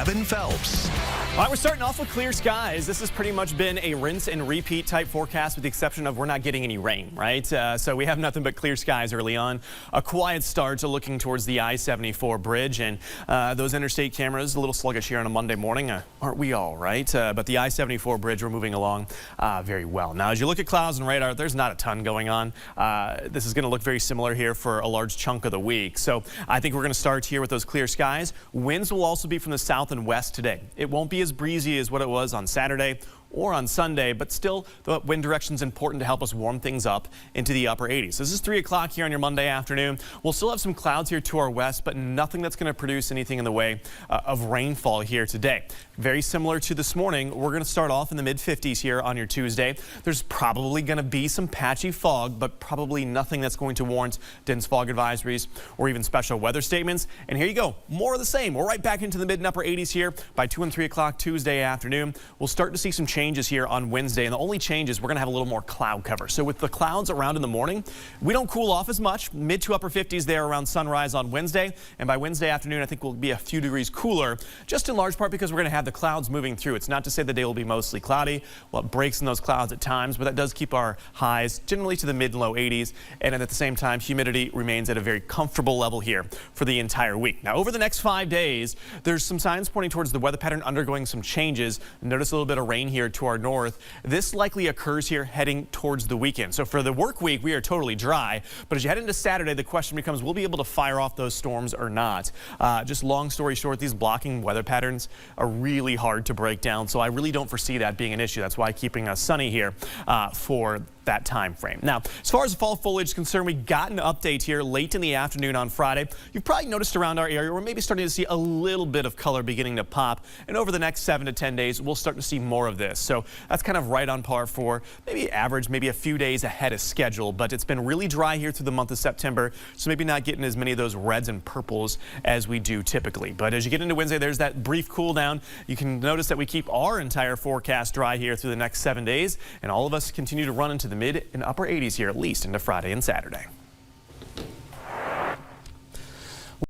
Kevin Phelps. All right, we're starting off with clear skies. This has pretty much been a rinse and repeat type forecast with the exception of we're not getting any rain, right? So we have nothing but clear skies early on. A quiet start to looking towards the I-74 bridge, and those interstate cameras a little sluggish here on a Monday morning. Aren't we all, right? But the I-74 bridge, we're moving along very well. Now, as you look at clouds and radar, there's not a ton going on. This is going to look very similar here for a large chunk of the week. So I think we're going to start here with those clear skies. Winds will also be from the south and west today. It won't be as breezy as what it was on Saturday or on Sunday, but still the wind direction is important to help us warm things up into the upper 80s. This is 3 o'clock here on your Monday afternoon. We'll still have some clouds here to our west, but nothing that's going to produce anything in the way of rainfall here today. Very similar to this morning, we're going to start off in the mid-50s here on your Tuesday. There's probably going to be some patchy fog, but probably nothing that's going to warrant dense fog advisories or even special weather statements. And here you go, more of the same. We're right back into the mid and upper 80s here by 2 and 3 o'clock Tuesday afternoon. We'll start to see some changes here on Wednesday, and the only change is we're going to have a little more cloud cover. So with the clouds around in the morning, we don't cool off as much. Mid to upper 50s there around sunrise on Wednesday, and by Wednesday afternoon I think we'll be a few degrees cooler, just in large part because we're going to have the clouds moving through. It's not to say the day will be mostly cloudy. Well, it breaks in those clouds at times, but that does keep our highs generally to the mid and low 80s, and at the same time humidity remains at a very comfortable level here for the entire week. Now over the next 5 days, there's some signs pointing towards the weather pattern undergoing some changes. Notice a little bit of rain here to our north. This likely occurs here heading towards the weekend. So for the work week, we are totally dry. But as you head into Saturday, the question becomes, will we be able to fire off those storms or not? Just long story short, these blocking weather patterns are really hard to break down. So I really don't foresee that being an issue. That's why keeping us sunny here for that time frame. Now, as far as fall foliage is concerned, we got an update here late in the afternoon on Friday. You've probably noticed around our area we're maybe starting to see a little bit of color beginning to pop, and over the next 7 to 10 days we'll start to see more of this. So that's kind of right on par for maybe average, maybe a few days ahead of schedule, but it's been really dry here through the month of September, so maybe not getting as many of those reds and purples as we do typically. But as you get into Wednesday, there's that brief cool down. You can notice that we keep our entire forecast dry here through the next 7 days, and all of us continue to run into the mid and upper 80s here at least into Friday and Saturday.